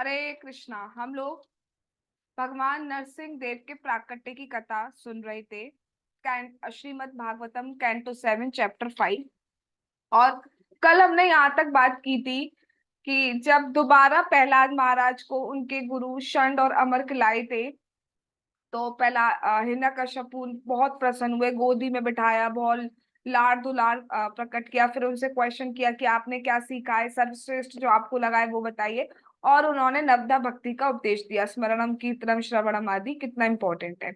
हरे कृष्णा। हम लोग भगवान नरसिंह देव के प्राकट्य की कथा सुन रहे थे। Shrimad Bhagavatam canto 7 chapter 5। और कल हमने यहाँ तक बात की थी कि जब दोबारा प्रहलाद महाराज को उनके गुरु शंड और अमर्क लाए थे, तो पहला हिरण्यकश्यपु बहुत प्रसन्न हुए, गोदी में बिठाया, बहुत लाड दुलार प्रकट किया। फिर उनसे क्वेश्चन किया कि आपने क्या सीखा है, सर्वश्रेष्ठ जो आपको लगा है वो बताइए। और उन्होंने नवधा भक्ति का उपदेश दिया, स्मरणम कीर्तनम श्रवणम आदि कितना इंपॉर्टेंट है।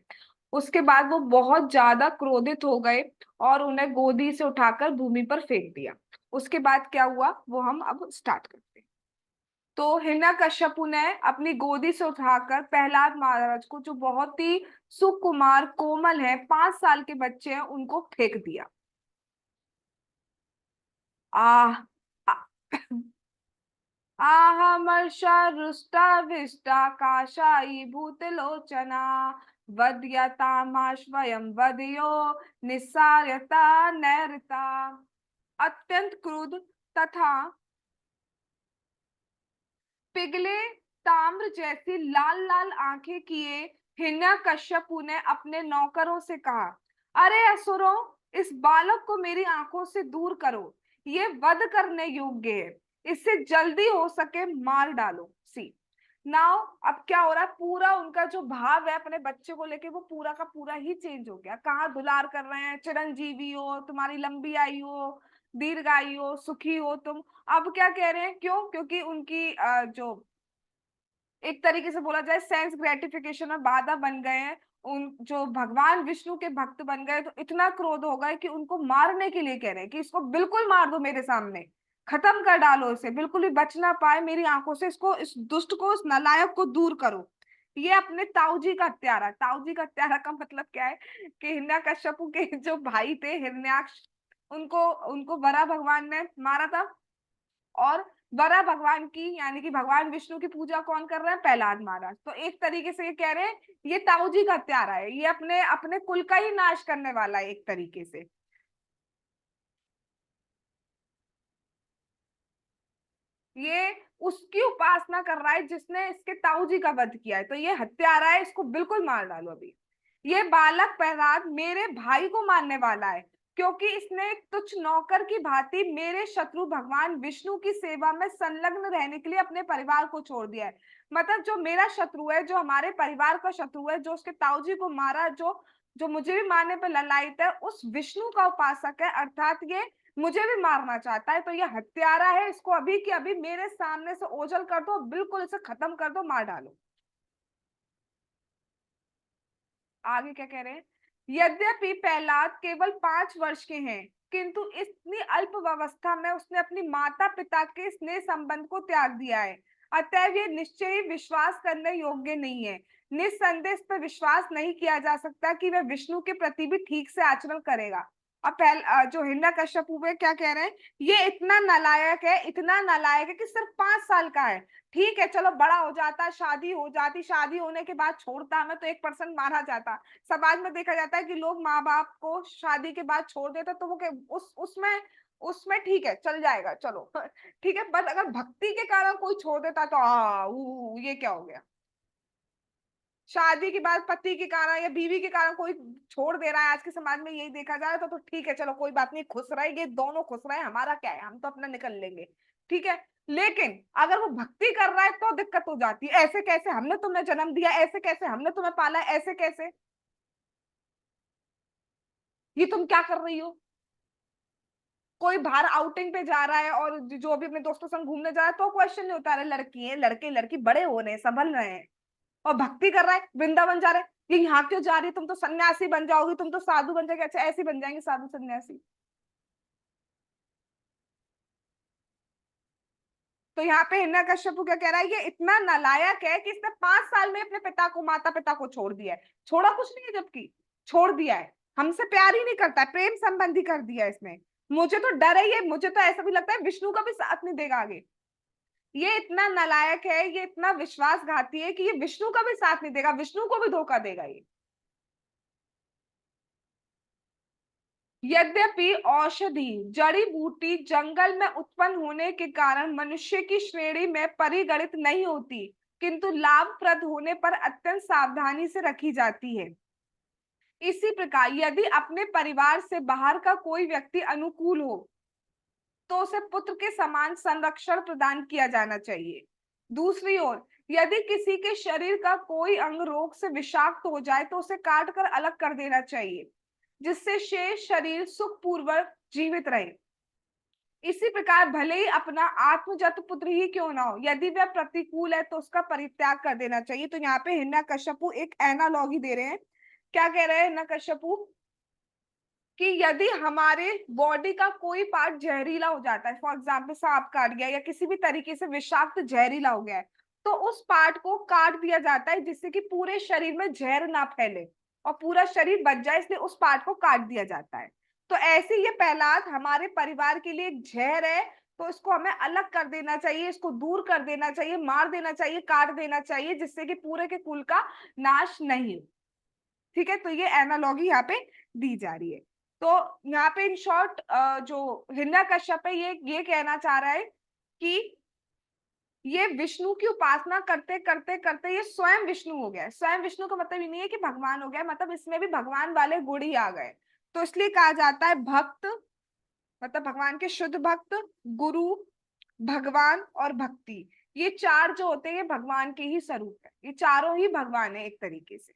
उसके बाद वो बहुत ज्यादा क्रोधित हो गए और उन्हें गोदी से उठाकर भूमि पर फेंक दिया। उसके बाद क्या हुआ वो हम अब स्टार्ट करते हैं। तो हिरण्यकश्यपु ने अपनी गोदी से उठाकर प्रहलाद महाराज को, जो बहुत ही सुकुमार कोमल है, 5 साल के बच्चे हैं, उनको फेंक दिया। आह आ- आहमर्षा रुष्टा विष्टा काशाई भूतलोचना वद्यतामाश्वयं वदयो निस्सार्यता नैरता। अत्यंत क्रुद्ध तथा पिघले ताम्र जैसी लाल लाल आंखें किए हिरण्यकश्यपु ने अपने नौकरों से कहा, अरे असुरों, इस बालक को मेरी आंखों से दूर करो। ये वध करने योग्य है, इससे जल्दी हो सके मार डालो। सी नाउ अब क्या हो रहा है, पूरा उनका जो भाव है अपने बच्चे को लेके वो पूरा का पूरा ही चेंज हो गया। कहाँ दुलार कर रहे हैं, चिरंजीवी हो, तुम्हारी लंबी आयु हो, दीर्घायु हो, सुखी हो तुम। अब क्या कह रहे हैं, क्यों? क्योंकि उनकी जो एक तरीके से बोला जाए सेंस ग्रेटिफिकेशन में बाधा बन गए हैं, उन जो भगवान विष्णु के भक्त बन गए, तो इतना क्रोध हो गए कि उनको मारने के लिए कह रहे हैं कि इसको बिल्कुल मार दो, मेरे सामने खत्म कर डालो इसे, बिल्कुल भी बच ना पाए मेरी आंखों से, इसको, इस दुष्ट को, इस नालायक को दूर करो। ये अपने ताऊ जी का हत्यारा। ताऊ जी का हत्यारा का मतलब क्या है कि हिरण्यकश्यपु के जो भाई थे हिरण्याक्ष, उनको उनको वरा भगवान ने मारा था। और वरा भगवान की यानी कि भगवान विष्णु की पूजा कौन कर रहा है? प्रहलाद महाराज। तो एक तरीके से ये कह रहे हैं ये ताऊ जी का हत्यारा है, ये अपने अपने कुल का ही नाश करने वाला है एक तरीके से। ये उसकी उपासना कर रहा है जिसने इसके ताऊ जी का वध किया है, तो ये हत्यारा है, इसको बिल्कुल मार डालो अभी। ये बालक प्रहलाद मेरे भाई को मारने वाला है, क्योंकि इसने एक तुच्छ नौकर की भांति मेरे शत्रु भगवान विष्णु की सेवा में संलग्न रहने के लिए अपने परिवार को छोड़ दिया है। मतलब जो मेरा शत्रु है, जो हमारे परिवार का शत्रु है, जो उसके ताऊ जी को मारा, जो जो मुझे भी मारने पर ललायत है, उस विष्णु का उपासक है, अर्थात ये मुझे भी मारना चाहता है। तो ये हत्यारा है, इसको अभी के अभी मेरे सामने से ओझल कर दो, बिल्कुल इसे खत्म कर दो, मार डालो। आगे क्या कह रहे हैं, यद्यपि प्रहलाद केवल 5 वर्ष के हैं, किंतु इतनी अल्प अवस्था में उसने अपनी माता पिता के स्नेह संबंध को त्याग दिया है। अतएव ये निश्चय ही विश्वास करने योग्य नहीं है। निस्संदेह इस पर विश्वास नहीं किया जा सकता कि वह विष्णु के प्रति भी ठीक से आचरण करेगा। अब जो हिरण्यकश्यपु है क्या कह रहे हैं, ये इतना नालायक है, इतना नालायक है कि सिर्फ 5 साल का है। ठीक है, चलो बड़ा हो जाता, शादी हो जाती, शादी होने के बाद छोड़ता हमें तो 1% मारा जाता। समाज में देखा जाता है कि लोग माँ बाप को शादी के बाद छोड़ देते, तो वो उस उसमें उसमें ठीक है, चल जाएगा, चलो ठीक है। बट अगर भक्ति के कारण कोई छोड़ देता तो ये क्या हो गया। शादी के बाद पति के कारण या बीवी के कारण कोई छोड़ दे रहा है, आज के समाज में यही देखा जाए तो ठीक है, चलो कोई बात नहीं, खुश रहेंगे, दोनों खुश रहे, हमारा क्या है, हम तो अपना निकल लेंगे। ठीक है। लेकिन अगर वो भक्ति कर रहा है तो दिक्कत हो जाती है। ऐसे कैसे, हमने तुम्हें जन्म दिया, ऐसे कैसे हमने तुम्हें पाला, ऐसे कैसे, ये तुम क्या कर रही हो। कोई बाहर आउटिंग पे जा रहा है और जो भी अपने दोस्तों संग घूमने जा रहा है तो क्वेश्चन नहीं होता, अरे लड़की है, लड़के लड़की बड़े हो रहे हैं, संभल रहे हैं। और भक्ति कर रहा है, वृंदावन जा रहे हैं, ये यहाँ क्यों जा रही है, तुम तो सन्यासी बन जाओगी, तुम तो साधु बन जाएगी। अच्छा, ऐसे बन जाएंगे साधु सन्यासी। तो यहाँ पे हिरण्यकश्यपु क्या कह रहा है, ये इतना नालायक है कि इसने 5 साल में अपने पिता को, माता पिता को छोड़ दिया है। छोड़ा कुछ नहीं है, जबकि छोड़ दिया है, हमसे प्यार ही नहीं करता है, प्रेम संबंधी कर दिया है इसने। मुझे तो डर है, ये मुझे तो ऐसा भी लगता है विष्णु का भी साथ नहीं देगा आगे। ये इतना नालायक है, ये इतना विश्वासघाती है कि ये विष्णु का भी साथ नहीं देगा, विष्णु को भी धोखा देगा ये। यद्यपि औषधि जड़ी बूटी जंगल में उत्पन्न होने के कारण मनुष्य की श्रेणी में परिगणित नहीं होती, किंतु लाभप्रद होने पर अत्यंत सावधानी से रखी जाती है। इसी प्रकार यदि अपने परिवार से बाहर का कोई व्यक्ति अनुकूल हो तो उसे पुत्र के समान संरक्षण प्रदान किया जाना चाहिए। दूसरी ओर यदि किसी के शरीर का कोई अंग रोग से विषाक्त हो जाए तो उसे काट कर अलग कर देना चाहिए, जिससे शेष शरीर सुखपूर्वक जीवित रहे। इसी प्रकार भले ही अपना आत्मजात पुत्र ही क्यों ना हो, यदि वह प्रतिकूल है तो उसका परित्याग कर देना चाहिए। तो यहाँ पे हिरण्यकश्यपु एक एनालॉगी दे रहे हैं। क्या कह रहे हैं हिरण्यकश्यपु? कि यदि हमारे बॉडी का कोई पार्ट जहरीला हो जाता है, फॉर एग्जाम्पल सांप काट गया या किसी भी तरीके से विषाक्त जहरीला हो गया है, तो उस पार्ट को काट दिया जाता है जिससे कि पूरे शरीर में जहर ना फैले और पूरा शरीर बच जाए, इसलिए उस पार्ट को काट दिया जाता है। तो ऐसे ये प्रहलाद हमारे परिवार के लिए एक जहर है, तो इसको हमें अलग कर देना चाहिए, इसको दूर कर देना चाहिए, मार देना चाहिए, काट देना चाहिए, जिससे कि पूरे के कुल का नाश नहीं हो। ठीक है, तो ये एनालॉगी यहाँ पे दी जा रही है। तो यहाँ पे इन शॉर्ट जो हिरण्यकश्यप है ये कहना चाह रहा है कि ये विष्णु की उपासना करते करते करते ये स्वयं विष्णु हो गया। स्वयं विष्णु का मतलब ये नहीं है कि भगवान हो गया, मतलब इसमें भी भगवान वाले गुण ही आ गए। तो इसलिए कहा जाता है भक्त, मतलब भगवान के शुद्ध भक्त, गुरु, भगवान और भक्ति, ये चार जो होते हैं ये भगवान के ही स्वरूप है। ये चारों ही भगवान है एक तरीके से।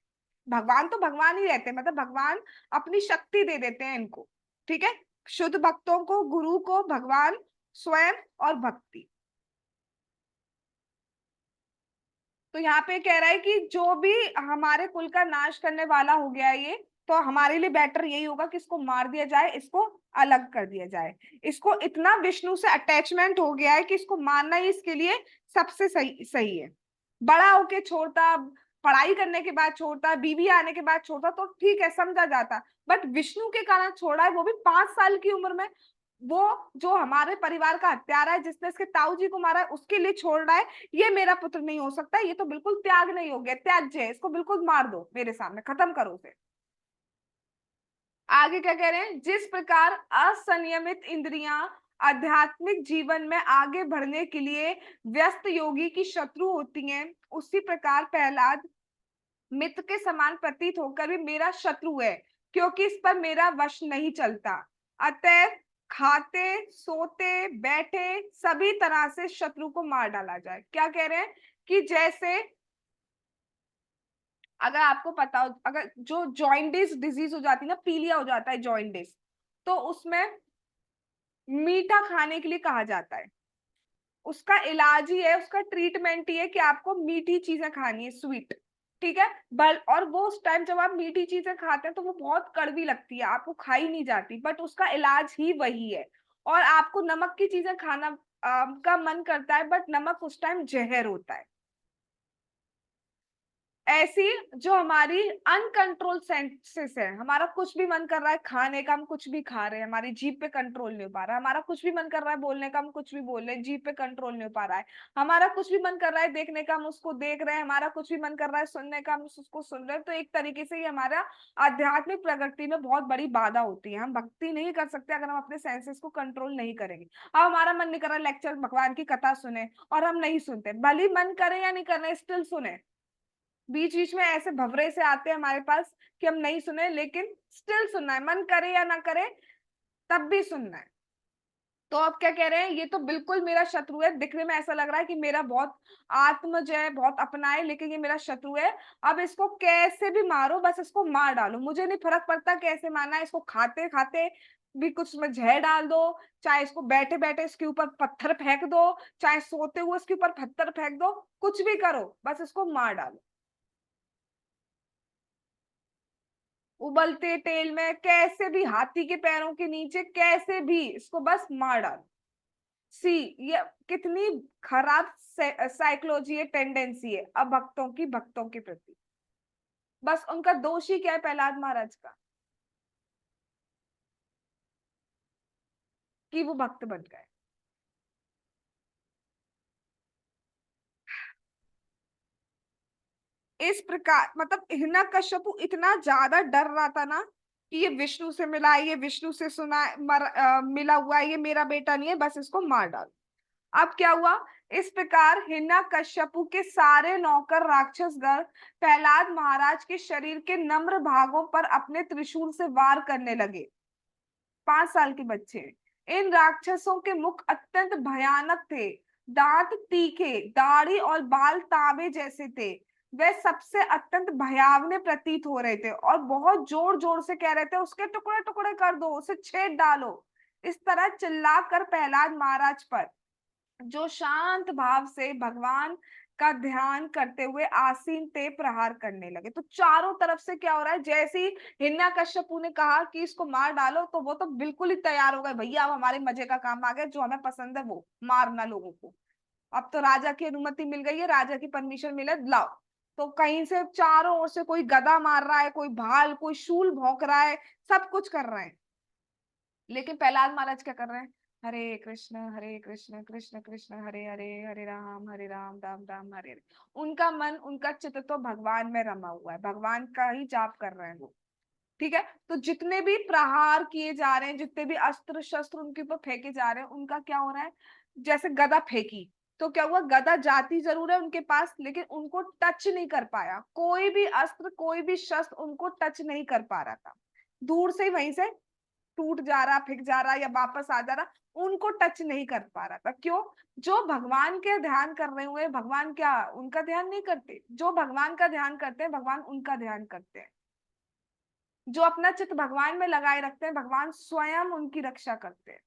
भगवान तो भगवान ही रहते हैं, मतलब भगवान अपनी शक्ति दे देते हैं इनको। ठीक है, शुद्ध भक्तों को, गुरु को, भगवान स्वयं और भक्ति। तो यहाँ पे कह रहा है कि जो भी हमारे कुल का नाश करने वाला हो गया है ये, तो हमारे लिए बेटर यही होगा कि इसको मार दिया जाए, इसको अलग कर दिया जाए। इसको इतना विष्णु से अटैचमेंट हो गया है कि इसको मारना ही इसके लिए सबसे सही सही है। बड़ा होके छोड़ता, पढ़ाई करने के बाद छोड़ता, बीवी आने के बाद छोड़ता तो ठीक है, समझा जाता, बट विष्णु के कारण छोड़ा है, वो भी 5 साल की उम्र में। वो जो हमारे परिवार का हत्यारा है, जिसने इसके ताऊ जी को मारा है, उसके लिए छोड़ रहा है। ये मेरा पुत्र नहीं हो सकता, ये तो बिल्कुल त्याग नहीं हो गया, त्याज्य है, इसको बिल्कुल मार दो, मेरे सामने खत्म करो उसे। आगे क्या कह रहे हैं? जिस प्रकार असंयमित इंद्रियां आध्यात्मिक जीवन में आगे बढ़ने के लिए व्यस्त योगी की शत्रु होती हैं, उसी प्रकार प्रहलाद मित्र के समान प्रतीत होकर भी मेरा शत्रु है, क्योंकि इस पर मेरा वश नहीं चलता। अतएव खाते सोते बैठे सभी तरह से शत्रु को मार डाला जाए। क्या कह रहे हैं? कि जैसे अगर आपको पता हो, अगर जो जॉइंटिस डिजीज हो जाती है ना, पीलिया हो जाता है जॉइंटिस, तो उसमें मीठा खाने के लिए कहा जाता है। उसका इलाज ही है, उसका ट्रीटमेंट ही है कि आपको मीठी चीजें खानी है, स्वीट। ठीक है, बल और वो उस टाइम जब आप मीठी चीजें खाते हैं तो वो बहुत कड़वी लगती है, आपको खाई नहीं जाती, बट उसका इलाज ही वही है। और आपको नमक की चीजें खाना का मन करता है, बट नमक उस टाइम जहर होता है। ऐसी जो हमारी अनकंट्रोल सेंसेस है, हमारा कुछ भी मन कर रहा है खाने का, हम कुछ भी खा रहे हैं, हमारी जीभ पे कंट्रोल नहीं हो पा रहा है। हमारा कुछ भी मन कर रहा है बोलने का, हम कुछ भी बोल रहे हैं, जीभ पे कंट्रोल नहीं हो पा रहा है। हमारा कुछ भी मन कर रहा है देखने का, हम उसको देख रहे हैं। हमारा कुछ भी मन कर रहा है सुनने का, हम उसको सुन रहे हैं। तो एक तरीके से ये हमारा आध्यात्मिक प्रगति में बहुत बड़ी बाधा होती है। हम भक्ति नहीं कर सकते अगर हम अपने सेंसेस को कंट्रोल नहीं करेंगे। अब हमारा मन नहीं कर रहा लेक्चर, भगवान की कथा सुने, और हम नहीं सुनते, भले ही मन करे या नहीं करना, स्टिल सुने। बीच बीच में ऐसे भवरे से आते हैं हमारे पास कि हम नहीं सुने, लेकिन स्टिल सुनना है, मन करे या ना करे, तब भी सुनना है। तो अब क्या कह रहे हैं? ये तो बिल्कुल मेरा शत्रु है, दिखने में ऐसा लग रहा है कि मेरा बहुत आत्मज है, बहुत अपना है, लेकिन ये मेरा शत्रु है। अब इसको कैसे भी मारो, बस इसको मार डालो, मुझे नहीं फर्क पड़ता कैसे मारना है। इसको खाते खाते भी कुछ में जहर डाल दो, चाहे इसको बैठे बैठे इसके ऊपर पत्थर फेंक दो, चाहे सोते हुए इसके ऊपर पत्थर फेंक दो, कुछ भी करो, बस इसको मार डालो। उबलते तेल में कैसे भी, हाथी के पैरों के नीचे कैसे भी, इसको बस मार डालो। सी, ये कितनी खराब साइकोलॉजी है, टेंडेंसी है अब भक्तों की, भक्तों के प्रति। बस उनका दोष ही क्या है प्रहलाद महाराज का? कि वो भक्त बन गए। इस प्रकार मतलब हिरण्यकश्यपु इतना ज्यादा डर रहा था ना, कि ये विष्णु से मिला है, ये विष्णु से सुना मिला हुआ है, ये मेरा बेटा नहीं है, बस इसको मार डालो। अब क्या हुआ? इस प्रकार हिरण्यकश्यपु के सारे नौकर राक्षसगण प्रहलाद महाराज के शरीर के नम्र भागों पर अपने त्रिशूल से वार करने लगे। 5 साल के बच्चे। इन राक्षसों के मुख अत्यंत भयानक थे, दांत तीखे, दाढ़ी और बाल तांबे जैसे थे। वे सबसे अत्यंत भयावने प्रतीत हो रहे थे और बहुत जोर जोर से कह रहे थे, उसके टुकड़े टुकड़े कर दो, उसे छेद डालो। इस तरह चिल्लाकर प्रहलाद महाराज पर, जो शांत भाव से भगवान का ध्यान करते हुए आसीन थे, प्रहार करने लगे। तो चारों तरफ से क्या हो रहा है, जैसे ही हिरण्यकश्यपु ने कहा कि इसको मार डालो, तो वो तो बिल्कुल ही तैयार हो गए, भैया अब हमारे मजे का काम आ गया, जो हमें पसंद है वो मारना लोगों को। अब तो राजा की अनुमति मिल गई है, राजा की परमिशन मिले, लाओ। तो कहीं से चारों ओर से कोई गदा मार रहा है, कोई भाल, कोई शूल भौंक रहा है, सब कुछ कर रहे हैं। लेकिन प्रहलाद महाराज क्या कर रहे हैं? हरे कृष्ण कृष्ण कृष्ण हरे हरे, हरे राम राम राम हरे हरे। उनका मन, उनका चित्त तो भगवान में रमा हुआ है, भगवान का ही जाप कर रहे हैं वो। ठीक है। तो जितने भी प्रहार किए जा रहे हैं, जितने भी अस्त्र शस्त्र उनके ऊपर फेंके जा रहे हैं, उनका क्या हो रहा है? जैसे गदा फेंकी, तो क्या हुआ? गदा जाती जरूर है उनके पास, लेकिन उनको टच नहीं कर पाया। कोई भी अस्त्र, कोई भी शस्त्र उनको टच नहीं कर पा रहा था। दूर से ही वहीं से टूट जा रहा, फेंक जा रहा या वापस आ जा रहा, उनको टच नहीं कर पा रहा था। क्यों? जो भगवान के ध्यान कर रहे हुए, भगवान क्या उनका ध्यान नहीं करते? जो भगवान का ध्यान करते हैं, भगवान उनका ध्यान करते हैं। जो अपना चित्त भगवान में लगाए रखते हैं, भगवान स्वयं उनकी रक्षा करते हैं।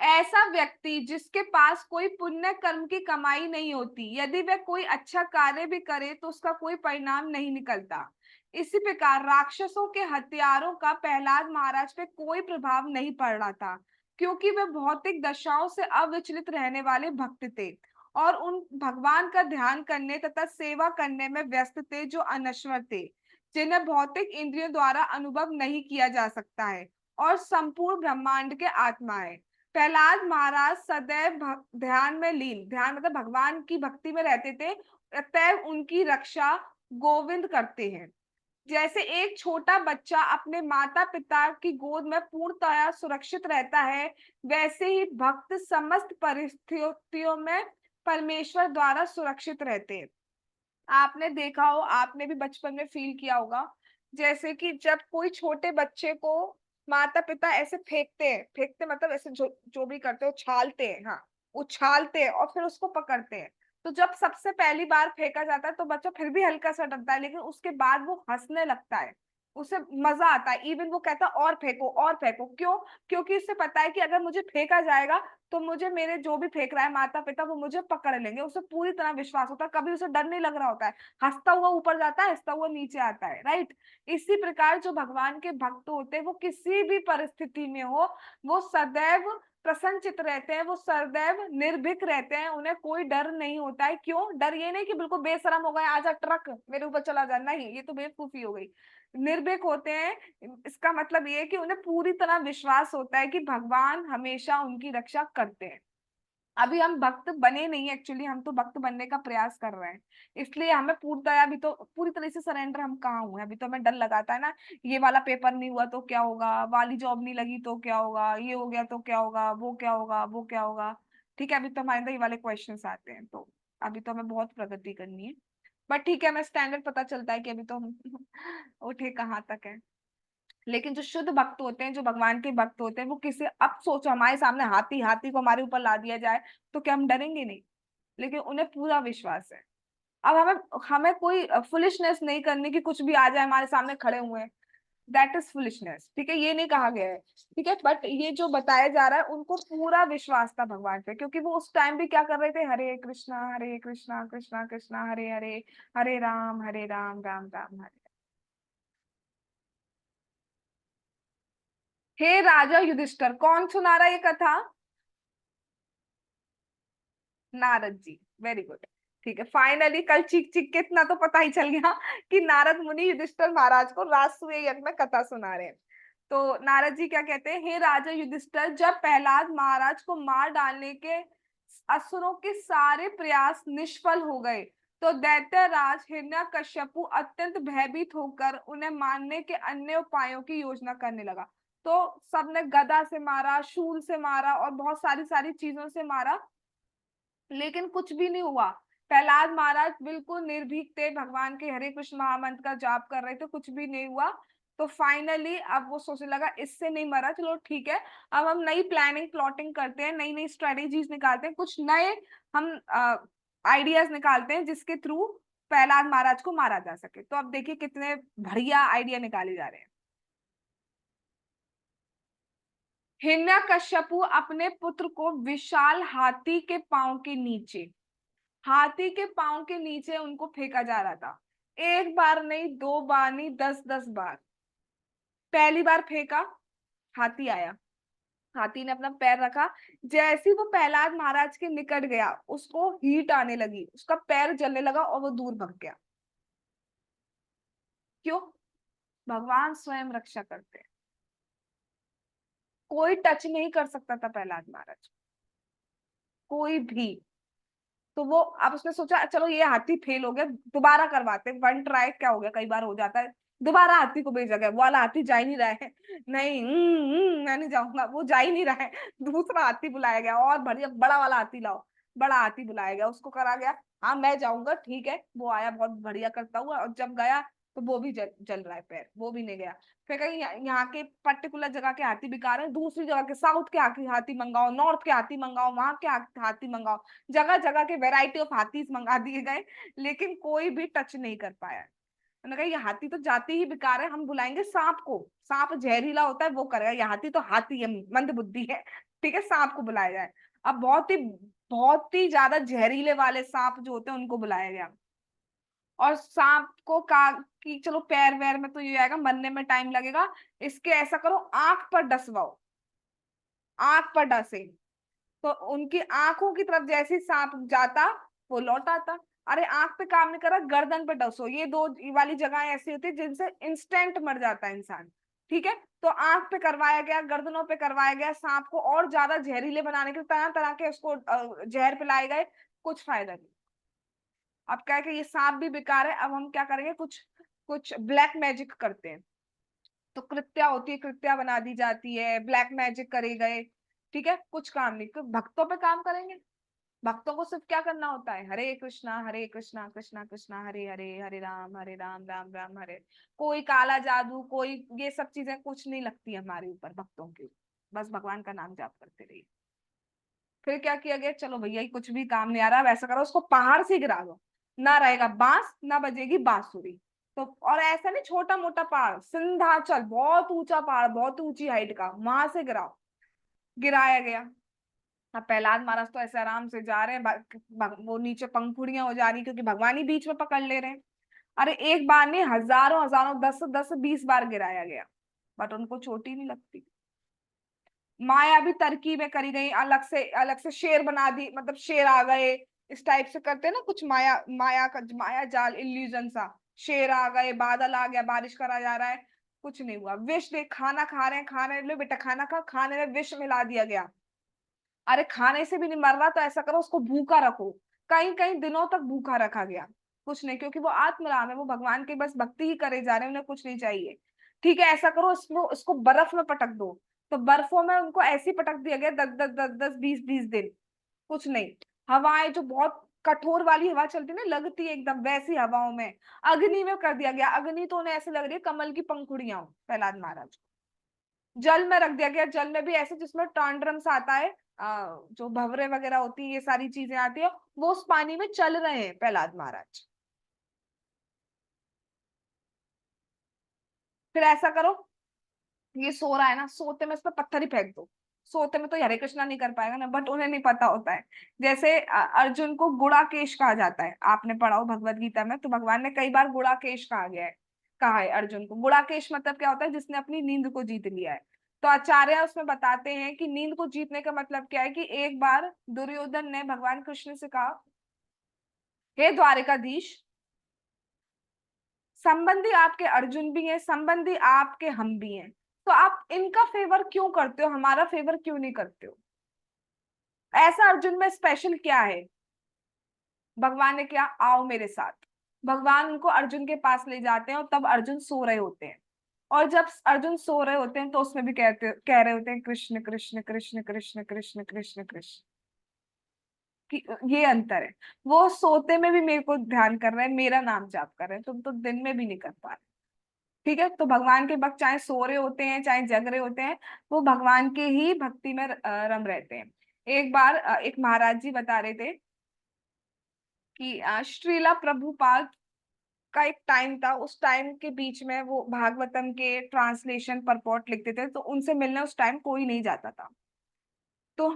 ऐसा व्यक्ति जिसके पास कोई पुण्य कर्म की कमाई नहीं होती, यदि वह कोई अच्छा कार्य भी करे तो उसका कोई परिणाम नहीं निकलता। इसी प्रकार राक्षसों के हथियारों का प्रहलाद महाराज पे कोई प्रभाव नहीं पड़ रहा था, क्योंकि वे भौतिक दशाओं से अविचलित रहने वाले भक्त थे और उन भगवान का ध्यान करने तथा सेवा करने में व्यस्त थे, जो अनश्वर थे, जिन्हें भौतिक इंद्रियों द्वारा अनुभव नहीं किया जा सकता है, और संपूर्ण ब्रह्मांड के आत्मा है। प्रहलाद महाराज सदैव ध्यान में लीन, ध्यान मतलब भगवान की भक्ति में रहते थे, अतएव उनकी रक्षा गोविंद करते हैं। जैसे एक छोटा बच्चा अपने माता पिता की गोद में पूर्णतया सुरक्षित रहता है, वैसे ही भक्त समस्त परिस्थितियों में परमेश्वर द्वारा सुरक्षित रहते हैं। आपने देखा हो, आपने भी बचपन में फील किया होगा, जैसे कि जब कोई छोटे बच्चे को माता पिता ऐसे फेंकते हैं, फेंकते मतलब ऐसे जो भी करते हैं, उछालते हैं, हाँ, उछालते हैं और फिर उसको पकड़ते हैं। तो जब सबसे पहली बार फेंका जाता है तो बच्चा फिर भी हल्का सा डरता है, लेकिन उसके बाद वो हंसने लगता है, उसे मजा आता है, इवन वो कहता है और फेंको और फेंको। क्यों? क्योंकि उसे पता है कि अगर मुझे फेंका जाएगा तो मुझे, मेरे जो भी फेंक रहा है माता पिता, वो मुझे पकड़ लेंगे। उसे पूरी तरह विश्वास होता है, कभी उसे डर नहीं लग रहा होता है, हंसता हुआ ऊपर जाता है, हंसता हुआ नीचे आता है। राइट। इसी प्रकार जो भगवान के भक्त होते हैं, वो किसी भी परिस्थिति में हो, वो सदैव प्रसन्नचित रहते हैं, वो सदैव निर्भीक रहते हैं, उन्हें कोई डर नहीं होता है। क्यों? डर ये नहीं कि बिल्कुल बेशरम हो गए, आजा ट्रक मेरे ऊपर चला जा, नहीं, ये तो बेवकूफी हो गई। निर्भीक होते हैं, इसका मतलब ये है कि उन्हें पूरी तरह विश्वास होता है कि भगवान हमेशा उनकी रक्षा करते हैं। अभी हम भक्त बने नहीं, एक्चुअली हम तो भक्त बनने का प्रयास कर रहे हैं, इसलिए हमें पूर्णतया, अभी तो पूरी तरह से सरेंडर हम कहाँ हुए हैं। अभी तो हमें डर लगाता है ना, ये वाला पेपर नहीं हुआ तो क्या होगा, वाली जॉब नहीं लगी तो क्या होगा, ये हो गया तो क्या होगा, वो क्या होगा, वो क्या होगा। ठीक है, अभी तो हमारे अंदर ये वाले क्वेश्चंस आते हैं, तो अभी तो हमें बहुत प्रगति करनी है। बट ठीक है, हमें स्टैंडर्ड पता चलता है कि अभी तो हम उठे कहाँ तक है। लेकिन जो शुद्ध भक्त होते हैं, जो भगवान के भक्त होते हैं, वो किसी, अब सोचो हमारे सामने हाथी, हाथी को हमारे ऊपर ला दिया जाए तो क्या हम डरेंगे? नहीं। लेकिन उन्हें पूरा विश्वास है। अब हमें हमें कोई फुलिशनेस नहीं करनी कि कुछ भी आ जाए हमारे सामने खड़े हुए हैं, दैट इज फुलिशनेस। ठीक है, ये नहीं कहा गया है। ठीक है, बट ये जो बताया जा रहा है, उनको पूरा विश्वास था भगवान पे, क्योंकि वो उस टाइम भी क्या कर रहे थे, हरे कृष्णा कृष्णा कृष्णा हरे हरे, हरे राम राम राम हरे। हे राजा युधिष्ठिर, कौन सुना रहा है ये कथा? नारद जी। Very good. ठीक है, फाइनली कल चीख चीख के इतना तो पता ही चल गया कि नारद मुनि युधिष्ठिर महाराज को राजसूय यज्ञ में कथा सुना रहे हैं। तो नारद जी क्या कहते हैं, हे राजा युधिष्ठिर, जब प्रहलाद महाराज को मार डालने के असुरों के सारे प्रयास निष्फल हो गए, तो दैत्यराज हिरण्यकश्यपु अत्यंत भयभीत होकर उन्हें मारने के अन्य उपायों की योजना करने लगा। तो सबने गदा से मारा, शूल से मारा और बहुत सारी सारी चीजों से मारा, लेकिन कुछ भी नहीं हुआ। प्रहलाद महाराज बिल्कुल निर्भीक थे, भगवान के हरे कृष्ण महामंत्र का जाप कर रहे थे, कुछ भी नहीं हुआ। तो फाइनली अब वो सोचने लगा इससे नहीं मरा, चलो ठीक है, अब हम नई प्लानिंग प्लॉटिंग करते हैं, नई नई स्ट्रेटेजीज निकालते हैं, कुछ नए हम आइडियाज निकालते हैं जिसके थ्रू प्रहलाद महाराज को मारा जा सके। तो अब देखिए कितने बढ़िया आइडिया निकाले जा रहे हैं। हिरण्यकश्यपु अपने पुत्र को विशाल हाथी के पांव के नीचे, हाथी के पांव के नीचे उनको फेंका जा रहा था। एक बार नहीं, दो बार नहीं, 10-10 बार। पहली बार फेंका, हाथी आया, हाथी ने अपना पैर रखा, जैसे ही वो प्रहलाद महाराज के निकट गया उसको हीट आने लगी, उसका पैर जलने लगा और वो दूर भाग गया। क्यों? भगवान स्वयं रक्षा करते हैं, कोई टच नहीं कर सकता था प्रहलाद महाराज, कोई भी। तो वो, अब उसने सोचा चलो ये हाथी फेल हो गया, दोबारा करवाते, वन ट्राई क्या हो गया, कई बार हो जाता है। दोबारा हाथी को भेजा गया, वो वाला हाथी जा ही नहीं रहा है। नहीं, मैं नहीं जाऊंगा, वो जा ही नहीं रहा है। दूसरा हाथी बुलाया गया, और बढ़िया बड़ा वाला हाथी लाओ, बड़ा हाथी बुलाया गया, उसको करा गया, हाँ मैं जाऊंगा ठीक है। वो आया बहुत बढ़िया करता हुआ, और जब गया तो वो भी जल रहा है पैर, वो भी नहीं गया। फिर कहीं यहाँ के पर्टिकुलर जगह के हाथी बेकार है, दूसरी जगह के, साउथ के हाथी मंगाओ, नॉर्थ के हाथी मंगाओ, वहां के हाथी मंगाओ, जगह जगह के वेराइटी ऑफ हाथीज मंगा दिए गए, लेकिन कोई भी टच नहीं कर पाया। मैंने कहा ये हाथी तो जाते ही बेकार है, हम बुलाएंगे सांप को, सांप जहरीला होता है वो करेगा, ये हाथी तो हाथी है, मंद बुद्धि है, ठीक है सांप को बुलाया जाए। अब बहुत ही ज्यादा जहरीले वाले सांप जो होते हैं उनको बुलाया गया। और सांप को कहा कि चलो पैर वैर में तो ये आएगा, मरने में टाइम लगेगा, इसके ऐसा करो आंख पर डसवाओ, आंख पर डसे। तो उनकी आंखों की तरफ जैसे सांप जाता वो लौट आता। अरे आंख पे काम नहीं करा, गर्दन पे डसो, ये दो वाली जगह ऐसी होती है जिनसे इंस्टेंट मर जाता है इंसान, ठीक है। तो आंख पे करवाया गया, गर्दनों पे करवाया गया, सांप को और ज्यादा जहरीले बनाने के लिए तरह तरह के उसको जहर पिलाए गए, कुछ फायदा नहीं। अब क्या है कि ये सांप भी बेकार है, अब हम क्या करेंगे, कुछ कुछ ब्लैक मैजिक करते हैं। तो कृत्या होती है, कृत्या बना दी जाती है, ब्लैक मैजिक करे गए, ठीक है, कुछ काम नहीं, तो भक्तों पे काम करेंगे। भक्तों को सिर्फ क्या करना होता है, हरे कृष्णा कृष्णा कृष्णा हरे हरे, हरे राम राम राम हरे। कोई काला जादू, कोई ये सब चीजें कुछ नहीं लगती हमारे ऊपर, भक्तों के, बस भगवान का नाम जाप करते रहिए। फिर क्या किया गया, चलो भैया ये कुछ भी काम नहीं आ रहा, वैसा करो उसको पहाड़ से गिरा दो, ना रहेगा बांस ना बजेगी बांसुरी। तो और ऐसा नहीं छोटा मोटा पहाड़, सिंधाचल बहुत ऊंचा पहाड़, बहुत ऊंची हाइट का, वहां से गिराओ। गिराया गया। अब प्रहलाद महाराज तो ऐसे आराम से जा रहे हैं, वो नीचे पंखुड़ियां हो जा रही क्योंकि भगवान ही बीच में पकड़ ले रहे हैं। अरे एक बार नहीं, हजारों हजारों, 10-10-20 बार गिराया गया, बट उनको चोट ही नहीं लगती। माया भी तरकीबें करी गई, अलग से शेर बना दी, मतलब शेर आ गए, इस टाइप से करते हैं ना कुछ, माया माया का माया जाल, इल्यूजन सा। शेर आ गए, बादल आ गया, बारिश करा जा रहा है, कुछ नहीं हुआ। विष दे, खाना खा रहे हैं, खाने लो बेटा खाना खा, खाने में विष मिला दिया गया। अरे खाने से भी नहीं मर रहा तो ऐसा करो उसको भूखा रखो, कई कई दिनों तक भूखा रखा गया, कुछ नहीं, क्योंकि वो आत्मराम है, वो भगवान की बस भक्ति ही करे जा रहे हैं, उन्हें कुछ नहीं चाहिए। ठीक है, ऐसा करो इसको उसको बर्फ में पटक दो। तो बर्फों में उनको ऐसे ही पटक दिया गया, 10-10 10-10 20-20 दिन, कुछ नहीं। हवाएं जो बहुत कठोर वाली हवा चलती है ना, लगती है एकदम वैसी हवाओं में, अग्नि में कर दिया गया, अग्नि तो उन्हें ऐसे लग रही है कमल की पंखुड़ियां हो प्रहलाद महाराज। जल में रख दिया गया, जल में भी ऐसे जिसमें टांड्रम्स आता है, जो भंवरे वगैरह होती है, ये सारी चीजें आती है, वो उस पानी में चल रहे हैं प्रहलाद महाराज। फिर ऐसा करो, ये सो रहा है ना, सोते में इस पर पत्थर ही फेंक दो। सोते में तो ये हरे कृष्णा नहीं कर पाएगा ना, बट उन्हें नहीं पता होता है। जैसे अर्जुन को गुड़ाकेश कहा जाता है, आपने पढ़ा हो भगवत गीता में, तो भगवान ने कई बार गुड़ाकेश कहा गया है, कहा है अर्जुन को। गुड़ाकेश मतलब क्या होता है, जिसने अपनी नींद को जीत लिया है। तो आचार्य उसमें बताते हैं कि नींद को जीतने का मतलब क्या है, कि एक बार दुर्योधन ने भगवान कृष्ण से कहा, हे द्वारिकाधीश, संबंधी आपके अर्जुन भी हैं, संबंधी आपके हम भी हैं, तो आप इनका फेवर क्यों करते हो, हमारा फेवर क्यों नहीं करते हो, ऐसा अर्जुन में स्पेशल क्या है। भगवान ने क्या, आओ मेरे साथ। भगवान उनको अर्जुन के पास ले जाते हैं और तब अर्जुन सो रहे होते हैं। और जब अर्जुन सो रहे होते हैं तो उसमें भी कह रहे होते हैं कृष्ण कृष्ण कृष्ण कृष्ण कृष्ण कृष्ण कृष्ण। कि ये अंतर है। वो सोते में भी मेरे को ध्यान कर रहे हैं, मेरा नाम जाप कर रहे हैं, तुम तो दिन में भी नहीं कर पा रहे। ठीक है, तो भगवान के भक्त चाहे सो रहे होते हैं चाहे जग रहे होते हैं, वो भगवान के ही भक्ति में रम रहते हैं। एक बार एक महाराज जी बता रहे थे कि श्रीला प्रभुपाद का एक टाइम था, उस टाइम के बीच में वो भागवतम के ट्रांसलेशन परपोर्ट लिखते थे, तो उनसे मिलने उस टाइम कोई नहीं जाता था। तो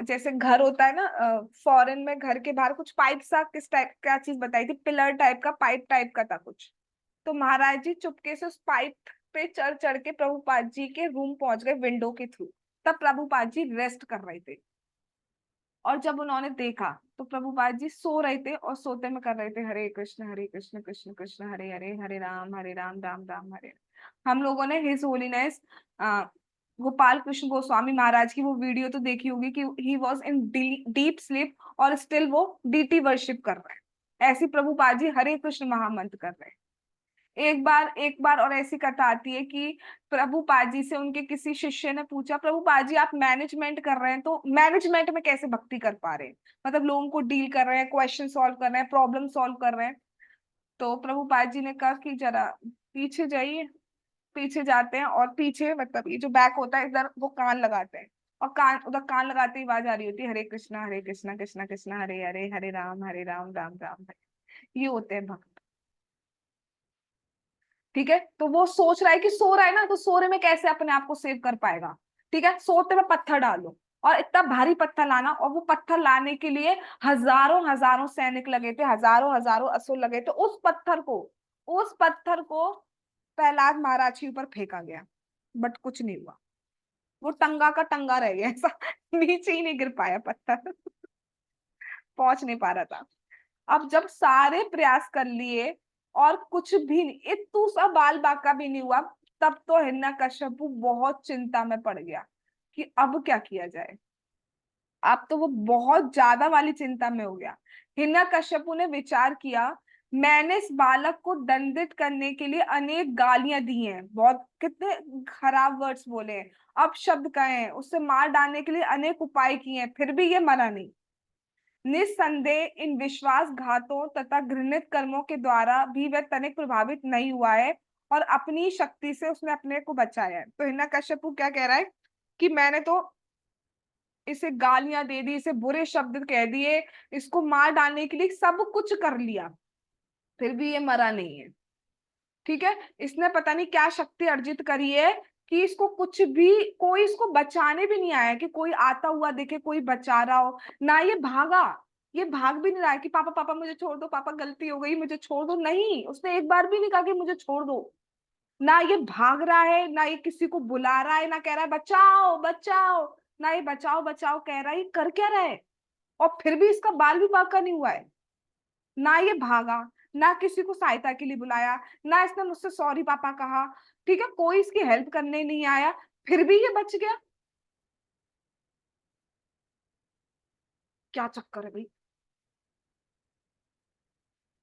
जैसे घर होता है ना, फॉरेन में घर के बाहर कुछ पाइप सा, किस टाइप क्या चीज बताई थी, पिलर टाइप का, पाइप टाइप का था कुछ। तो महाराज जी चुपके से उस पाइप पे चढ़ चढ़ के प्रभुपाद जी के रूम पहुंच गए विंडो के थ्रू। तब प्रभुपाद जी रेस्ट कर रहे थे। और जब उन्होंने देखा तो प्रभुपाद जी सो रहे थे और सोते में कर रहे थे हरे कृष्ण कृष्ण कृष्ण हरे हरे, हरे राम राम राम हरे। हम लोगों ने हिज होलीनेस गोपाल कृष्ण गोस्वामी महाराज की वो वीडियो तो देखी होगी कि he was in deep sleep और स्टिल वो डीटी वर्शिप कर रहे हैं। ऐसी प्रभुपाद जी हरे कृष्ण महामंत्र कर रहे हैं। एक बार और ऐसी कथा आती है कि प्रभुपाद जी से उनके किसी शिष्य ने पूछा, प्रभुपाद जी आप मैनेजमेंट कर रहे हैं तो मैनेजमेंट में कैसे भक्ति कर पा रहे हैं, मतलब लोगों को डील कर रहे हैं, क्वेश्चन सॉल्व कर रहे हैं, प्रॉब्लम सॉल्व कर रहे हैं। तो प्रभुपाद जी ने कहा कि जरा पीछे जाइए। पीछे जाते हैं और पीछे मतलब ये जो बैक होता है इधर वो कान लगाते हैं। और कान उधर कान लगाते ही आवाज आ रही होती है हरे कृष्णा कृष्णा कृष्णा हरे हरे, हरे राम राम राम हरे। ये होते हैं भक्त। ठीक है, तो वो सोच रहा है कि सो रहा है ना, तो सोने में कैसे अपने आप को सेव कर पाएगा। ठीक है, सोते में पत्थर डालो और इतना भारी पत्थर लाना, और वो पत्थर लाने के लिए हजारों हजारों सैनिक लगे थे, हजारों हजारों असुर लगे थे। उस पत्थर को प्रहलाद महाराज के ऊपर फेंका गया, बट कुछ नहीं हुआ। वो टंगा का टंगा रह गया ऐसा नीचे ही नहीं गिर पाया पत्थर पहुंच नहीं पा रहा था। अब जब सारे प्रयास कर लिए और कुछ भी नहीं, इतू सा बाल बाका भी नहीं हुआ, तब तो हिरण्यकश्यपु बहुत चिंता में पड़ गया कि अब क्या किया जाए। अब तो वो बहुत ज्यादा वाली चिंता में हो गया। हिरण्यकश्यपु ने विचार किया, मैंने इस बालक को दंडित करने के लिए अनेक गालियां दी हैं, बहुत कितने खराब वर्ड्स बोले हैं, अपशब्द कहे हैं, उससे मार डालने के लिए अनेक उपाय किए हैं, फिर भी ये मरा नहीं। निस्संदेह इन विश्वासघातों तथा घृणित कर्मों के द्वारा भी वह तनिक प्रभावित नहीं हुआ है और अपनी शक्ति से उसने अपने को बचाया है। तो हिरण्यकश्यपु क्या कह रहा है कि मैंने तो इसे गालियां दे दी, इसे बुरे शब्द कह दिए, इसको मार डालने के लिए सब कुछ कर लिया, फिर भी ये मरा नहीं है। ठीक है, इसने पता नहीं क्या शक्ति अर्जित करी है कि इसको कुछ भी, कोई इसको बचाने भी नहीं आया कि कोई आता हुआ देखे कोई बचा रहा हो ना। ये भागा, ये भाग भी नहीं रहा है कि पापा पापा मुझे छोड़ दो, पापा गलती हो गई मुझे छोड़ दो, नहीं, उसने एक बार भी नहीं कहा कि मुझे छोड़ दो। ना ये भाग रहा है, ना ये किसी को बुला रहा है, ना कह रहा है बचाओ बचाओ, ना ये बचाओ बचाओ कह रहा है, ये कर क्या रहा है। और फिर भी इसका बाल भी बांका नहीं हुआ है। ना ये भागा, ना किसी को सहायता के लिए बुलाया, ना इसने मुझसे सॉरी पापा कहा। ठीक है, कोई इसकी हेल्प करने नहीं आया, फिर भी ये बच गया। क्या चक्कर है भाई।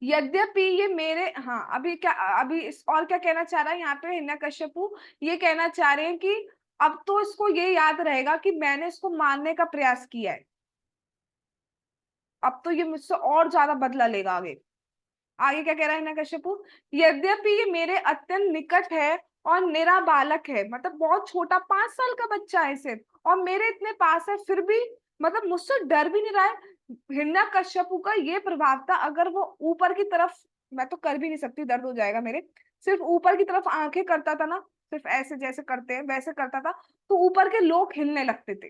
यद्यपि ये मेरे, हाँ अभी क्या, अभी और क्या कहना चाह रहा है यहाँ पे हिरण्यकश्यपु, ये कहना चाह रहे हैं कि अब तो इसको ये याद रहेगा कि मैंने इसको मारने का प्रयास किया है, अब तो ये मुझसे और ज्यादा बदला लेगा आगे। आगे क्या कह रहा है हिरण्यकश्यपु, यद्यपि ये मेरे अत्यंत निकट है और मेरा बालक है, मतलब बहुत छोटा 5 साल का बच्चा है सिर्फ, और मेरे इतने पास है, फिर भी मतलब मुझसे डर भी नहीं रहा है। हिरण्यकश्यपु का ये प्रभाव था, अगर वो ऊपर की तरफ, मैं तो कर भी नहीं सकती, दर्द हो जाएगा मेरे, सिर्फ ऊपर की तरफ आंखें करता था ना, सिर्फ ऐसे जैसे करते हैं वैसे करता था, तो ऊपर के लोग हिलने लगते थे।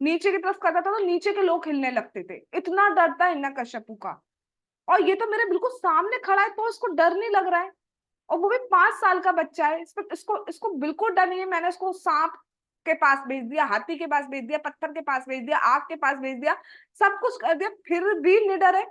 नीचे की तरफ करता था तो नीचे के लोग हिलने लगते थे, इतना डरता है हिरण्यकश्यपु का। और ये तो मेरे बिल्कुल सामने खड़ा है तो इसको डर नहीं लग रहा है, और वो भी 5 साल का बच्चा है, इसको इसको इसको बिल्कुल डर नहीं है। मैंने उसको सांप के पास भेज दिया, हाथी के पास भेज दिया, पत्थर के पास भेज दिया, आग के पास भेज दिया, सब कुछ कर दिया, फिर भी निडर है।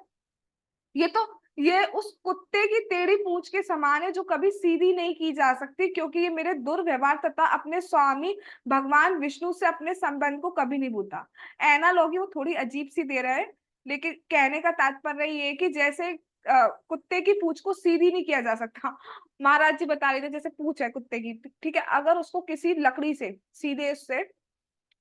ये तो, ये उस कुत्ते की टेढ़ी पूंछ के समान है जो कभी सीधी नहीं की जा सकती, क्योंकि ये मेरे दुर्व्यवहार तथा अपने स्वामी भगवान विष्णु से अपने संबंध को कभी नहीं भूलता। एनालॉगी वो थोड़ी अजीब सी दे रहा है लेकिन कहने का तात्पर्य ये है कि जैसे कुत्ते की पूंछ को सीधी नहीं किया जा सकता। महाराज जी बता रहे थे जैसे पूंछ है कुत्ते की, ठीक है, अगर उसको किसी लकड़ी से सीधे उससे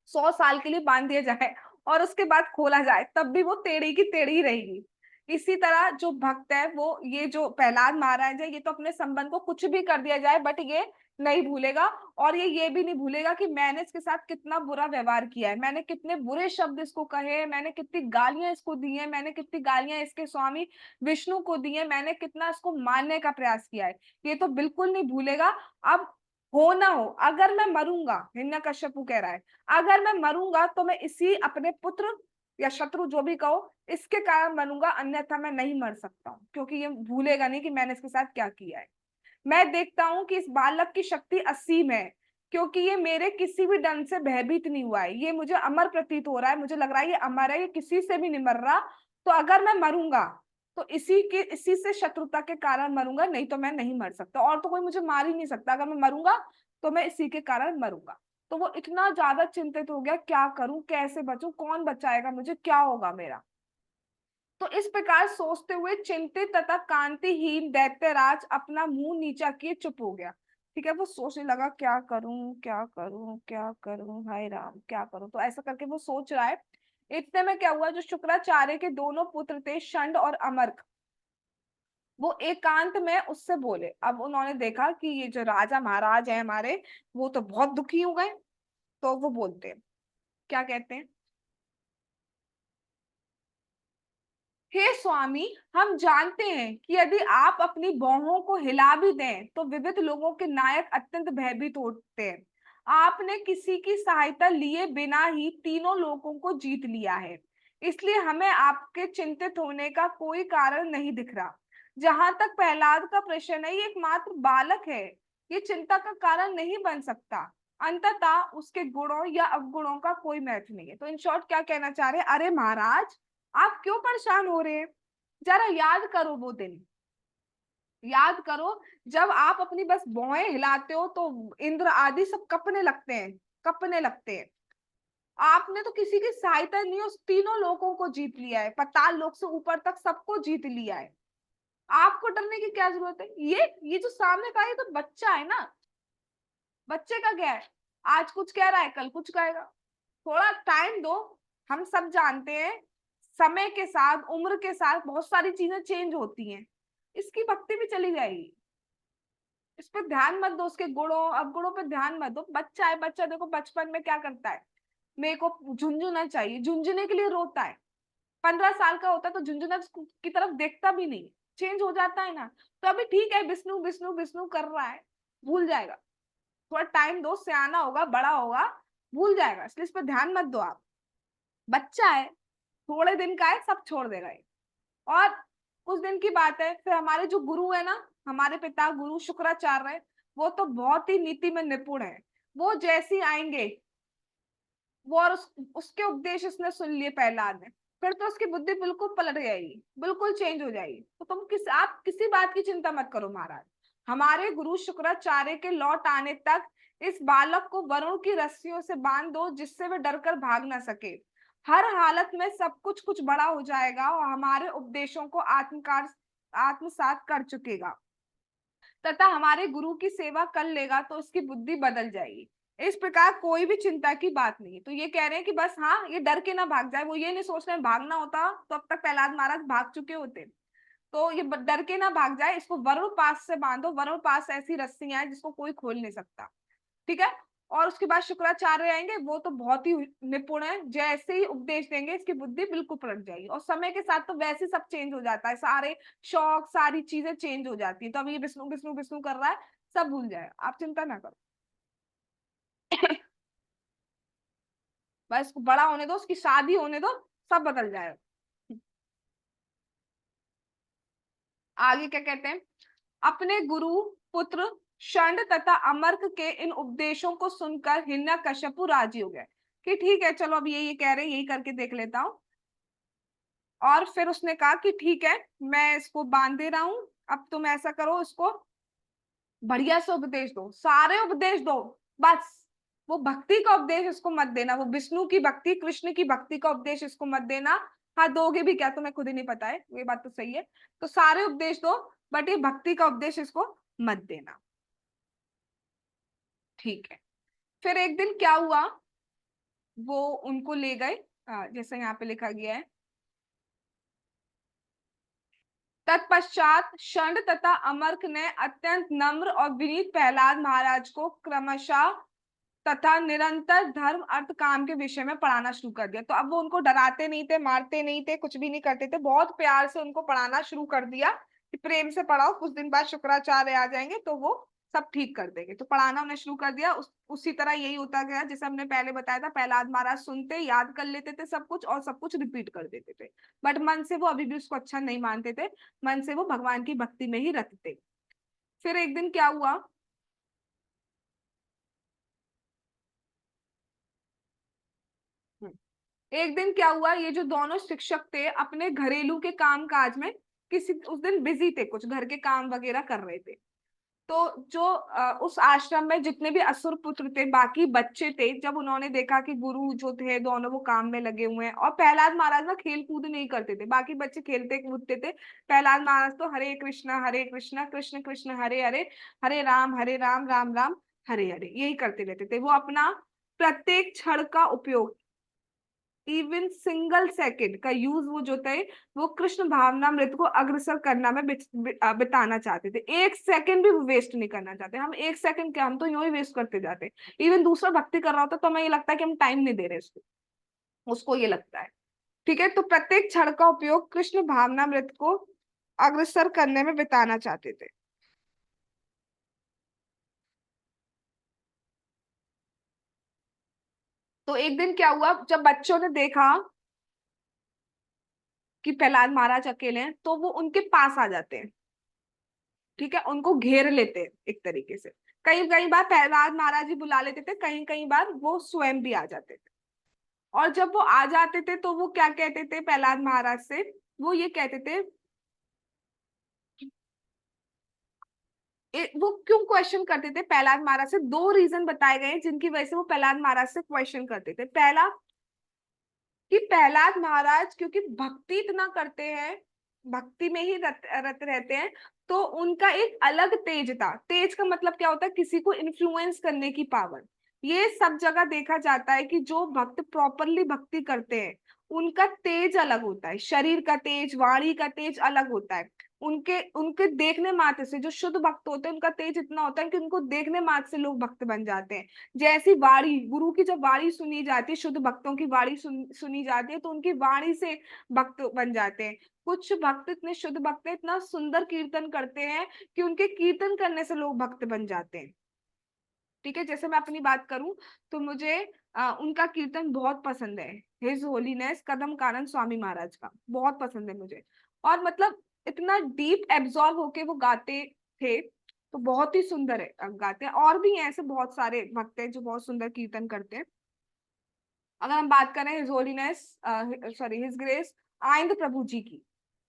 100 साल के लिए बांध दिया जाए और उसके बाद खोला जाए तब भी वो टेढ़ी की टेढ़ी ही रहेगी। इसी तरह जो भक्त है वो, ये जो प्रहलाद महाराज है, ये तो अपने संबंध को कुछ भी कर दिया जाए बट ये नहीं भूलेगा। और ये भी नहीं भूलेगा कि मैंने इसके साथ कितना बुरा व्यवहार किया है, मैंने कितने बुरे शब्द इसको कहे हैं, मैंने कितनी गालियां इसको दी हैं, मैंने कितनी गालियां इसके स्वामी विष्णु को दी हैं, मैंने कितना इसको मारने का प्रयास किया है, ये तो बिल्कुल नहीं भूलेगा। अब हो ना हो, अगर मैं मरूंगा, हिरण्यकश्यपु कह रहा है, अगर मैं मरूंगा तो मैं इसी अपने पुत्र या शत्रु जो भी कहो इसके कारण मरूंगा, अन्यथा मैं नहीं मर सकता हूँ, क्योंकि ये भूलेगा नहीं कि मैंने इसके साथ क्या किया है। मैं देखता हूं कि इस बालक की शक्ति असीम है, क्योंकि ये मेरे किसी भी दंड से भयभीत नहीं हुआ है, ये मुझे अमर प्रतीत हो रहा है, मुझे लग रहा है ये अमर है, ये किसी से भी नहीं मर रहा। तो अगर मैं मरूंगा तो इसी से शत्रुता के कारण मरूंगा, नहीं तो मैं नहीं मर सकता, और तो कोई मुझे मार ही नहीं सकता, अगर मैं मरूंगा तो मैं इसी के कारण मरूंगा। तो वो इतना ज्यादा चिंतित हो गया, क्या करूं, कैसे बचूं, कौन बचाएगा मुझे, क्या होगा मेरा। तो इस प्रकार सोचते हुए चिंतित तथा कांतिहीन दैत्यराज अपना मुंह नीचा किए चुप हो गया। ठीक है, वो सोचने लगा क्या करूं क्या करूं क्या करूं, हाय राम क्या करूं, तो ऐसा करके वो सोच रहा है। इतने में क्या हुआ, जो शुक्राचार्य के दोनों पुत्र थे शंड और अमर्क, वो एकांत में उससे बोले। अब उन्होंने देखा कि ये जो राजा महाराज है हमारे, वो तो बहुत दुखी हो गए। तो वो बोलते हैं, क्या कहते हैं, हे स्वामी, हम जानते हैं कि यदि आप अपनी बाहों को हिला भी दें तो विविध लोगों के नायक अत्यंत भयभीत होते हैं। आपने किसी की सहायता लिए बिना ही तीनों लोगों को जीत लिया है, इसलिए हमें आपके चिंतित होने का कोई कारण नहीं दिख रहा। जहां तक प्रहलाद का प्रश्न है, ये एकमात्र बालक है, ये चिंता का कारण नहीं बन सकता। अंततः उसके गुणों या अवगुणों का कोई महत्व नहीं है। तो इन शॉर्ट क्या कहना चाह रहे हैं, अरे महाराज आप क्यों परेशान हो रहे हैं, जरा याद करो वो दिन, याद करो जब आप अपनी बस भौहें हिलाते हो तो इंद्र आदि सब कपने लगते हैं, कपने लगते हैं। आपने तो किसी की सहायता नहीं, उस तीनों लोगों को जीत लिया है, पाताल लोक से ऊपर तक सबको जीत लिया है, आपको डरने की क्या जरूरत है। ये जो सामने का ये तो बच्चा है ना, बच्चे का क्या है, आज कुछ कह रहा है कल कुछ कहेगा, थोड़ा टाइम दो। हम सब जानते हैं समय के साथ, उम्र के साथ बहुत सारी चीजें चेंज होती हैं, इसकी भक्ति भी चली जाएगी। इस पे ध्यान मत दो, उसके गुणों अवगुणों पे ध्यान मत दो। बच्चा है, बच्चा देखो बचपन में क्या करता है, मेरे को झुंझुना चाहिए, झुंझुने के लिए रोता है। 15 साल का होता है तो झुंझुना की तरफ देखता भी नहीं, चेंज हो जाता है ना। तो अभी ठीक है, विष्णु विष्णु विष्णु कर रहा है, भूल जाएगा, थोड़ा टाइम दो, सियाना होगा, बड़ा होगा, भूल जाएगा, इसलिए इस पर ध्यान मत दो आप। बच्चा है, थोड़े दिन का है, सब छोड़ देगा ये। और कुछ दिन की बात है, फिर हमारे जो गुरु है ना, हमारे पिता गुरु शुक्राचार्य, वो तो बहुत ही नीति में निपुण है। वो जैसे ही आएंगे, वो और उसके उपदेश इसने सुन लिए प्रहलाद ने, फिर तो उसकी बुद्धि बिल्कुल पलट जाएगी, बिल्कुल चेंज हो जाएगी। तो आप किसी बात की चिंता मत करो महाराज, हमारे गुरु शुक्राचार्य के लौट आने तक इस बालक को वरुण की रस्सियों से बांध दो, जिससे वे डरकर भाग ना सके। हर हालत में सब कुछ कुछ बड़ा हो जाएगा और हमारे उपदेशों को आत्मसात कर चुकेगा तथा हमारे गुरु की सेवा कर लेगा, तो उसकी बुद्धि बदल जाएगी। इस प्रकार कोई भी चिंता की बात नहीं है। तो ये कह रहे हैं कि बस हाँ, ये डर के ना भाग जाए, वो ये नहीं सोच रहे हैं भागना होता तो अब तक प्रहलाद महाराज भाग चुके होते। तो ये डर के ना भाग जाए, इसको वरुण पास से बांधो, वरुण पास ऐसी रस्सियां हैं जिसको कोई खोल नहीं सकता, ठीक है। और उसके बाद शुक्राचार्य आएंगे, वो तो बहुत ही निपुण है, जैसे ही उपदेश देंगे इसकी बुद्धि बिल्कुल पलट जाएगी, और समय के साथ तो वैसे सब चेंज हो जाता है, सारे शौक सारी चीजें चेंज हो जाती है। तो अब ये विष्णु विष्णु विष्णु कर रहा है, सब भूल जाए, आप चिंता ना करो। बस बड़ा होने दो, उसकी शादी होने दो, सब बदल जाएगा। आगे क्या कहते हैं, अपने गुरु पुत्र शंड तथा अमर्क के इन उपदेशों को सुनकर हिरण्यकश्यपु राजी हो गया कि ठीक है चलो, अब ये कह रहे हैं, यही करके देख लेता हूँ। और फिर उसने कहा कि ठीक है, मैं इसको बांध दे रहा हूं, अब तुम ऐसा करो, इसको बढ़िया से उपदेश दो, सारे उपदेश दो, बस वो भक्ति का उपदेश इसको मत देना, वो विष्णु की भक्ति कृष्ण की भक्ति का उपदेश इसको मत देना। हाँ दोगे भी क्या, तुम्हें खुद ही नहीं पता है, ये बात तो सही है। तो सारे उपदेश दो, बट ये भक्ति का उपदेश इसको मत देना। ठीक है। फिर एक दिन क्या हुआ, वो उनको ले गए, जैसे यहाँ पे लिखा गया है, तत्पश्चात षंड तथा अमर्क ने अत्यंत नम्र और विनीत प्रहलाद महाराज को क्रमशः तथा निरंतर धर्म अर्थ काम के विषय में पढ़ाना शुरू कर दिया। तो अब वो उनको डराते नहीं थे, मारते नहीं थे, कुछ भी नहीं करते थे, बहुत प्यार से उनको पढ़ाना शुरू कर दिया कि प्रेम से पढ़ाओ, कुछ दिन बाद शुक्राचार्य आ जाएंगे तो वो सब ठीक कर देंगे। तो पढ़ाना उन्हें शुरू कर दिया। उसी तरह यही होता गया जैसे हमने पहले बताया था, प्रहलाद महाराज सुनते, याद कर लेते थे सब कुछ और सब कुछ रिपीट कर देते थे, बट मन से वो अभी भी उसको अच्छा नहीं मानते थे, मन से वो भगवान की भक्ति में ही रत थे। फिर एक दिन क्या हुआ, एक दिन क्या हुआ, ये जो दोनों शिक्षक थे अपने घरेलू के काम काज में किसी उस दिन बिजी थे, कुछ घर के काम वगैरह कर रहे थे। तो जो उस आश्रम में जितने भी असुर पुत्र थे, बाकी बच्चे थे, जब उन्होंने देखा कि गुरु जो थे दोनों वो काम में लगे हुए हैं, और प्रहलाद महाराज ना खेल कूद नहीं करते थे, बाकी बच्चे खेलते कूदते थे, प्रहलाद महाराज तो हरे कृष्णा कृष्ण कृष्ण हरे हरे, हरे राम राम राम हरे हरे, यही करते रहते थे। वो अपना प्रत्येक क्षण का उपयोग, इवन सिंगल सेकंड का यूज वो जो थे वो कृष्ण भावनामृत को अग्रसर करना में बिताना चाहते थे। एक सेकंड भी वो वेस्ट नहीं करना चाहते। हम एक सेकंड क्या, हम तो यूं ही वेस्ट करते जाते। इवन दूसरा भक्ति कर रहा होता तो हमें ये लगता है कि हम टाइम नहीं दे रहे उसको, उसको ये लगता है। ठीक है, तो प्रत्येक क्षण का उपयोग कृष्ण भावनामृत को अग्रसर करने में बिताना चाहते थे। तो एक दिन क्या हुआ, जब बच्चों ने देखा कि प्रहलाद महाराज अकेले हैं, तो वो उनके पास आ जाते हैं। ठीक है, उनको घेर लेते हैं एक तरीके से। कई कई बार प्रहलाद महाराज जी बुला लेते थे, कई कई बार वो स्वयं भी आ जाते थे। और जब वो आ जाते थे तो वो क्या कहते थे प्रहलाद महाराज से, वो ये कहते थे, वो क्यों क्वेश्चन करते थे प्रहलाद महाराज से, दो रीजन बताए गए हैं जिनकी वजह से वो प्रहलाद महाराज से क्वेश्चन करते थे। पहला कि प्रहलाद महाराज क्योंकि भक्ति इतना करते हैं, भक्ति में ही रत रत रहते हैं, तो उनका एक अलग तेज था। तेज का मतलब क्या होता है, किसी को इन्फ्लुएंस करने की पावर। ये सब जगह देखा जाता है कि जो भक्त प्रॉपरली भक्ति करते हैं उनका तेज अलग होता है, शरीर का तेज, वाणी का तेज अलग होता है। उनके उनके देखने मात्र से, जो शुद्ध भक्त होते हैं उनका तेज इतना होता है कि उनको देखने मात्र से लोग भक्त बन जाते हैं। जैसी वाणी, गुरु की जब वाणी सुनी जाती है, शुद्ध भक्तों की वाणी सुनी जाती है, तो उनकी वाणी से भक्त बन जाते हैं। कुछ भक्त इतने शुद्ध भक्त हैं, इतना सुंदर कीर्तन करते हैं कि उनके कीर्तन करने से लोग भक्त बन जाते हैं। ठीक है, जैसे मैं अपनी बात करूं तो मुझे उनका कीर्तन बहुत पसंद है। हिज होलीनेस कदम कानन स्वामी महाराज का बहुत पसंद है मुझे। और मतलब इतना डीप एब्जॉर्ब होके वो गाते थे, तो बहुत ही सुंदर है गाते हैं। और भी हैं ऐसे बहुत सारे भक्त हैं जो बहुत सुंदर कीर्तन करते हैं। अगर हम बात करें his holiness, sorry his grace आइंद प्रभु जी की,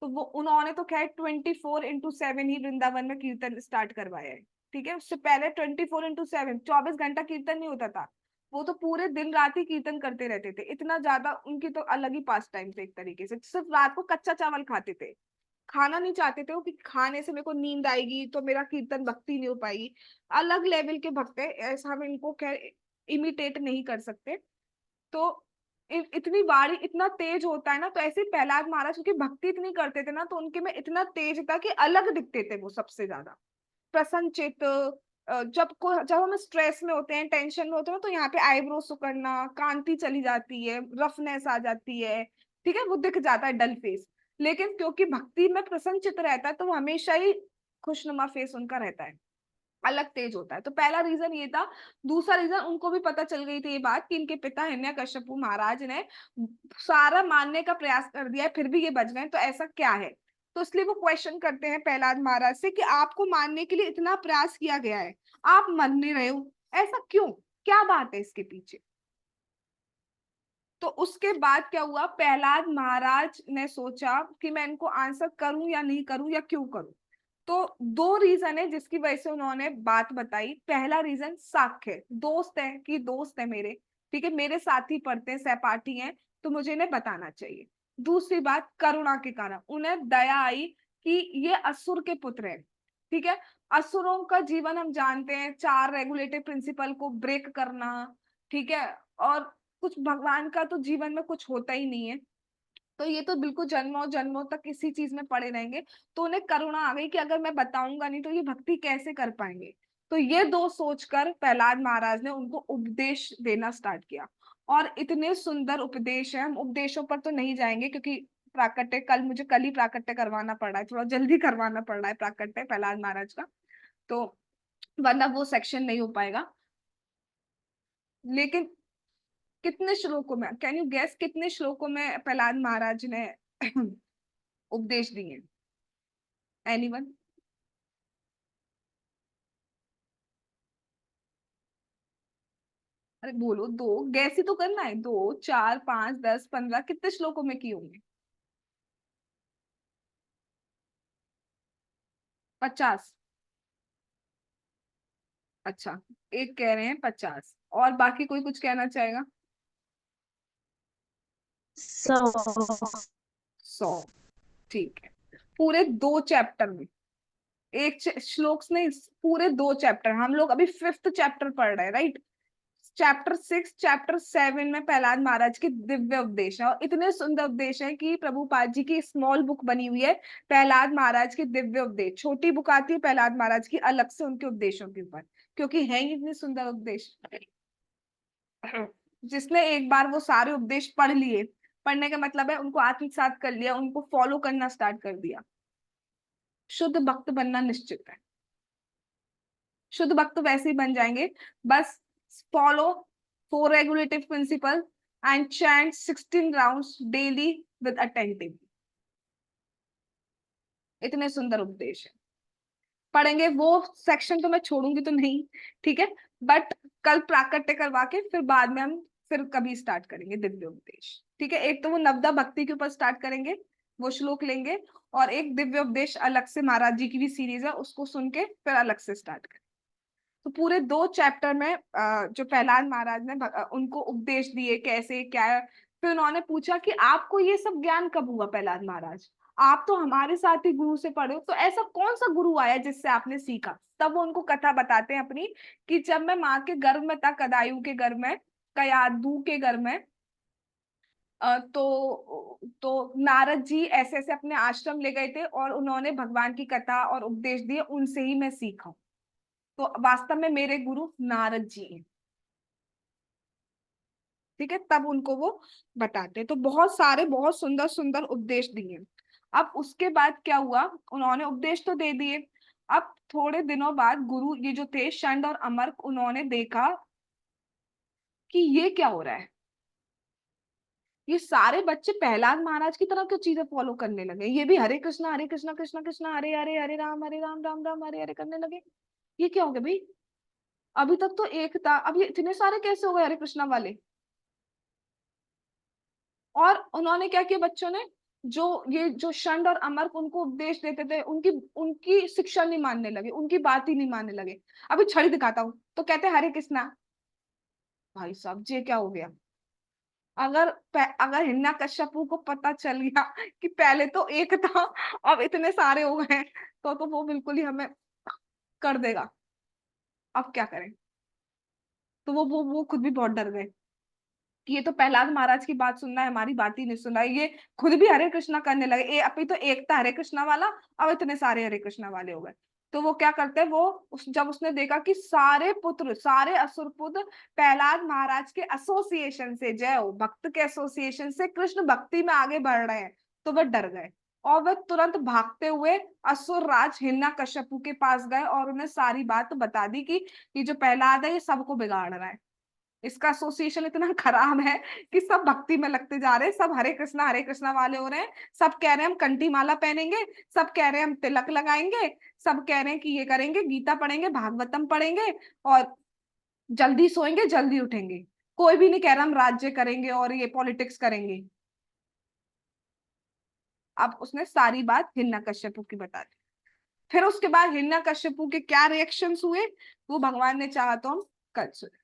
तो वो उन्होंने तो खैर 24x7 ही वृंदावन में कीर्तन स्टार्ट करवाया है। ठीक है, उससे पहले 24x7 24 घंटा कीर्तन नहीं होता था। वो तो पूरे दिन रात ही कीर्तन करते रहते थे, इतना ज्यादा उनकी तो अलग ही पास टाइम थे एक तरीके से। सिर्फ रात को कच्चा चावल खाते थे, खाना नहीं चाहते थे वो, कि खाने से मेरे को नींद आएगी तो मेरा कीर्तन भक्ति नहीं हो पाएगी। अलग लेवल के भक्त है, ऐसा हम इनको खैर इमिटेट नहीं कर सकते। तो इतनी वाणी, इतना तेज होता है ना, तो ऐसे ही प्रहलाद महाराज क्योंकि भक्ति इतनी करते थे ना, तो उनके में इतना तेज था कि अलग दिखते थे वो सबसे ज्यादा प्रसन्नचित। जब हम स्ट्रेस में होते हैं, टेंशन में होते हैं, तो यहाँ पे आईब्रो सुकड़ना, कांति चली जाती है, रफनेस आ जाती है। ठीक है, वो दिख जाता है डल फेस। लेकिन क्योंकि भक्ति में प्रसन्नचित रहता है तो वो हमेशा ही खुशनुमा फेस उनका रहता है, अलग तेज होता है। तो पहला रीजन ये था। दूसरा रीजन, उनको भी पता चल गई थी ये बात कि इनके पिता हिरण्यकश्यपु महाराज ने सारा मानने का प्रयास कर दिया है, फिर भी ये बच गए, तो ऐसा क्या है। तो इसलिए वो क्वेश्चन करते हैं प्रहलाद महाराज से कि आपको मानने के लिए इतना प्रयास किया गया है, आप मान नहीं रहे हो, ऐसा क्यों, क्या बात है इसके पीछे। तो उसके बाद क्या हुआ, प्रहलाद महाराज ने सोचा कि मैं इनको आंसर करूं या नहीं करूं, या क्यों करूं। तो दो रीजन है जिसकी वजह से उन्होंने बात बताई। पहला रीजन साख्य, दोस्त है कि दोस्त है मेरे, ठीक है, मेरे साथ ही पढ़ते हैं, सहपाठी हैं, तो मुझे इन्हें बताना चाहिए। दूसरी बात, करुणा के कारण उन्हें दया आई कि ये असुर के पुत्र है। ठीक है। असुरों का जीवन हम जानते हैं, 4 रेगुलेटरी प्रिंसिपल को ब्रेक करना। ठीक है। और कुछ भगवान का तो जीवन में कुछ होता ही नहीं है, तो ये तो बिल्कुल जन्मों जन्मों तक इसी चीज में पड़े रहेंगे। तो उन्हें करुणा आ गई कि अगर मैं बताऊंगा नहीं तो ये भक्ति कैसे कर पाएंगे। तो ये दो सोचकर प्रहलाद महाराज ने उनको उपदेश देना स्टार्ट किया। और इतने सुंदर उपदेश है, हम उपदेशों पर तो नहीं जाएंगे क्योंकि प्राकट्य कल ही प्राकट्य करवाना पड़ रहा है, थोड़ा जल्दी करवाना पड़ रहा है प्राकट्य प्रहलाद महाराज का। तो वरना वो सेक्शन नहीं हो पाएगा। लेकिन कितने श्लोकों में, कैन यू गेस, कितने श्लोकों में प्रहलाद महाराज ने उपदेश दिए? एनीवन? अरे बोलो, दो गैस ही तो करना है। 2, 4, 5, 10, 15, कितने श्लोकों में किए होंगे? 50? अच्छा, एक कह रहे हैं 50, और बाकी कोई कुछ कहना चाहेगा? 100। 100? ठीक है। पूरे 2 चैप्टर में, एक श्लोक नहीं, पूरे 2 चैप्टर, हम लोग अभी 5th चैप्टर पढ़ रहे हैं, राइट? चैप्टर 6, चैप्टर 7 में प्रहलाद महाराज के दिव्य उपदेश है, और इतने सुंदर उपदेश है कि प्रभुपाद जी की स्मॉल बुक बनी हुई है, प्रहलाद महाराज के दिव्य उपदेश। छोटी बुक आती है प्रहलाद महाराज की अलग से उनके उपदेशों के ऊपर, क्योंकि है ही इतने सुंदर उपदेश। जिसने एक बार वो सारे उपदेश पढ़ लिए, पढ़ने का मतलब है उनको आत्मसात कर लिया, उनको फॉलो करना स्टार्ट कर दिया, शुद्ध भक्त बनना निश्चित है। शुद्ध भक्त वैसे ही बन जाएंगे, बस follow 4 regulative principle and chant 16 rounds daily with attentive. इतने सुंदर उपदेश है, पढ़ेंगे वो सेक्शन तो मैं छोड़ूंगी तो नहीं, ठीक है। बट कल प्राकट्य करवा के फिर बाद में हम फिर कभी स्टार्ट करेंगे दिव्य उपदेश, ठीक है। एक तो वो नवदा भक्ति के ऊपर स्टार्ट करेंगे, वो श्लोक लेंगे, और एक दिव्य उपदेश अलग से महाराज जी की भी सीरीज है, उसको सुन के फिर अलग से स्टार्ट करेंगे। तो पूरे 2 चैप्टर में जो प्रहलाद महाराज ने उनको उपदेश दिए कैसे क्या है। फिर उन्होंने पूछा कि आपको ये सब ज्ञान कब हुआ प्रहलाद महाराज? आप तो हमारे साथ ही गुरु से पढ़े हो, तो ऐसा कौन सा गुरु आया जिससे आपने सीखा? तब वो उनको कथा बताते हैं अपनी, कि जब मैं माँ के गर्भ में था, कदायु के गर्भ में, कयादू के गर्भ में, तो नारद जी ऐसे ऐसे अपने आश्रम ले गए थे और उन्होंने भगवान की कथा और उपदेश दिए, उनसे ही मैं सीखा। तो वास्तव में मेरे गुरु नारद जी हैं, ठीक है। तब उनको वो बताते हैं। तो बहुत सारे बहुत सुंदर सुंदर उपदेश दिए। अब उसके बाद क्या हुआ, उन्होंने उपदेश तो दे दिए। अब थोड़े दिनों बाद गुरु ये जो थे शंड और अमर, उन्होंने देखा कि ये क्या हो रहा है, ये सारे बच्चे प्रहलाद महाराज की तरह क्यों चीजें फॉलो करने लगे, ये भी हरे कृष्णा कृष्णा कृष्णा हरे हरे, हरे राम राम राम हरे हरे करने लगे। ये क्या हो गया भाई? अभी तक तो एक था, अब ये इतने सारे कैसे हो गए हरे कृष्णा वाले? और उन्होंने क्या किया बच्चों ने, जो ये जो शंड और अमर उनको उपदेश देते थे, उनकी उनकी शिक्षा नहीं मानने लगे, उनकी बात ही नहीं मानने लगे। अभी छड़ी दिखाता हूँ तो कहते हैं हरे कृष्णा। भाई साहब ये क्या हो गया? अगर हिरण्यकश्यपु को पता चल गया कि पहले तो एक था, अब इतने सारे हो गए, तो वो बिल्कुल ही हमें कर देगा। अब क्या करें? तो वो खुद भी बहुत डर गए कि ये तो प्रहलाद महाराज की बात सुनना है, हमारी बात ही नहीं सुन रहा है। ये खुद भी हरे कृष्णा करने लगे। अभी तो एक था हरे कृष्णा वाला, अब इतने सारे हरे कृष्णा वाले हो गए। तो वो क्या करते हैं, जब उसने देखा कि सारे पुत्र, सारे असुर पुत्र प्रहलाद महाराज के एसोसिएशन से, जय हो भक्त के एसोसिएशन से कृष्ण भक्ति में आगे बढ़ रहे हैं, तो वह डर गए। और वह तुरंत भागते हुए असुर राज हिरण्यकश्यपु के पास गए और उन्हें सारी बात बता दी कि ये जो प्रहलाद है ये सबको बिगाड़ रहा है, इसका एसोसिएशन इतना खराब है कि सब भक्ति में लगते जा रहे हैं, सब हरे कृष्णा वाले हो रहे हैं, सब कह रहे हैं हम कंठी माला पहनेंगे, सब कह रहे हैं हम तिलक लगाएंगे, सब कह रहे हैं कि ये करेंगे, गीता पढ़ेंगे, भागवतम पढ़ेंगे, और जल्दी सोएंगे जल्दी उठेंगे। कोई भी नहीं कह रहा हम राज्य करेंगे और ये पॉलिटिक्स करेंगे। अब उसने सारी बात हिरण्यकश्यपु की बता दी। फिर उसके बाद हिरण्यकश्यपु के क्या रिएक्शंस हुए, वो भगवान ने चाहा तो हम कल सुने।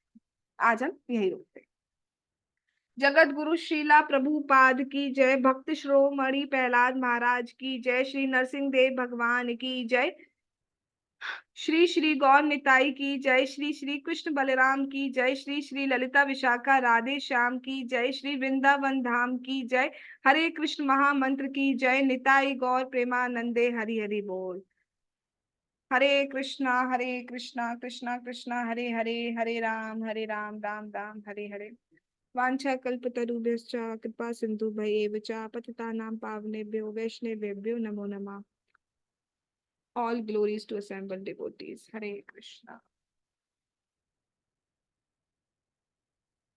आज हम यही रुकते हैं। जगत गुरु श्रीला प्रभुपाद की जय, भक्त शिरोमणि प्रहलाद महाराज की जय, श्री नरसिंह देव भगवान की जय, श्री श्री गौर निताई की जय, श्री श्री कृष्ण बलराम की जय, श्री श्री ललिता विशाखा राधे श्याम की जय, श्री वृंदावन धाम की जय, हरे कृष्ण महामंत्र की जय, निताई गौर प्रेमानंदे हरि हरि बोल। हरे कृष्णा कृष्णा कृष्णा हरे हरे, हरे राम राम राम हरे हरे। वाञ्छा कल्पतरुभ्यश्च कृपा सिंधु भयेव च पतितानां पावनेभ्यो वैष्णवेभ्यो नमो नमः। All glories to assembled devotees. Hare Krishna.